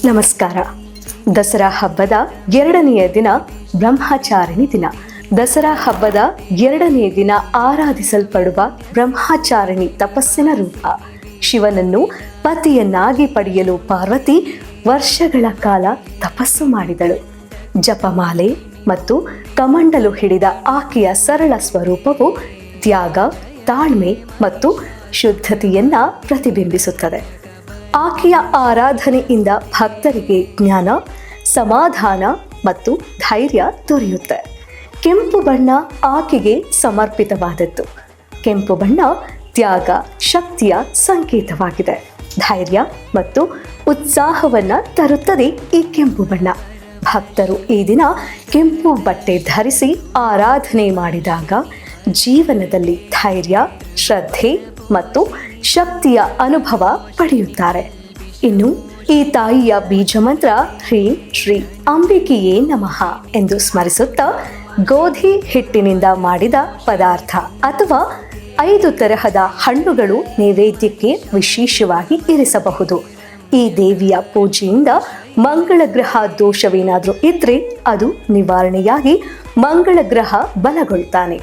ನಮಸ್ಕಾರ. ದಸರಾ ಹಬ್ಬದ 2ನೆಯ ದಿನ ಬ್ರಹ್ಮಚಾರಿಣಿ ದಿನ. ದಸರಾ ಹಬ್ಬದ 2ನೇ ದಿನ ಆರಾಧಿಸಲ್ಪಡುವ ಬ್ರಹ್ಮಚಾರಿಣಿ ತಪಸ್ಸಿನ ರೂಪ. ಶಿವನನ್ನು ಪತಿಯನ್ನಾಗಿ ಪಡೆಯಲು ಪಾರ್ವತಿ ವರ್ಷಗಳ ಕಾಲ ತಪಸ್ಸು ಮಾಡಿದಳು. ಜಪಮಾಲೆ ಮತ್ತು ಕಮಂಡಲು ಹಿಡಿದ ಆಕೆಯ ಸರಳ ಸ್ವರೂಪವು ತ್ಯಾಗ, ತಾಳ್ಮೆ ಮತ್ತು ಶುದ್ಧತೆಯನ್ನ ಪ್ರತಿಬಿಂಬಿಸುತ್ತದೆ. ಆಕೆಯ ಆರಾಧನೆಯಿಂದ ಭಕ್ತರಿಗೆ ಜ್ಞಾನ, ಸಮಾಧಾನ ಮತ್ತು ಧೈರ್ಯ ದೊರೆಯುತ್ತೆ. ಕೆಂಪು ಬಣ್ಣ ಆಕೆಗೆ ಸಮರ್ಪಿತವಾದದ್ದು. ಕೆಂಪು ಬಣ್ಣ ತ್ಯಾಗ, ಶಕ್ತಿಯ ಸಂಕೇತವಾಗಿದೆ. ಧೈರ್ಯ ಮತ್ತು ಉತ್ಸಾಹವನ್ನು ತರುತ್ತದೆ ಈ ಕೆಂಪು ಬಣ್ಣ. ಭಕ್ತರು ಈ ದಿನ ಕೆಂಪು ಬಟ್ಟೆ ಧರಿಸಿ ಆರಾಧನೆ ಮಾಡಿದಾಗ ಜೀವನದಲ್ಲಿ ಧೈರ್ಯ, ಶ್ರದ್ಧೆ ಮತ್ತು ಶಕ್ತಿಯ ಅನುಭವ ಪಡೆಯುತ್ತಾರೆ. ಇನ್ನು ಈ ತಾಯಿಯ ಬೀಜ ಮಂತ್ರ ಹ್ರೀಂ ಶ್ರೀ ಅಂಬಿಕೆಯೇ ನಮಃ ಎಂದು ಸ್ಮರಿಸುತ್ತಾ ಗೋಧಿ ಹಿಟ್ಟಿನಿಂದ ಮಾಡಿದ ಪದಾರ್ಥ ಅಥವಾ 5 ತರಹದ ಹಣ್ಣುಗಳು ನೈವೇದ್ಯಕ್ಕೆ ವಿಶೇಷವಾಗಿ ಇರಿಸಬಹುದು. ಈ ದೇವಿಯ ಪೂಜೆಯಿಂದ ಮಂಗಳ ಗ್ರಹ ದೋಷವೇನಾದರೂ ಇದ್ರೆ ಅದು ನಿವಾರಣೆಯಾಗಿ ಮಂಗಳ ಗ್ರಹ ಬಲಗೊಳ್ತಾನೆ.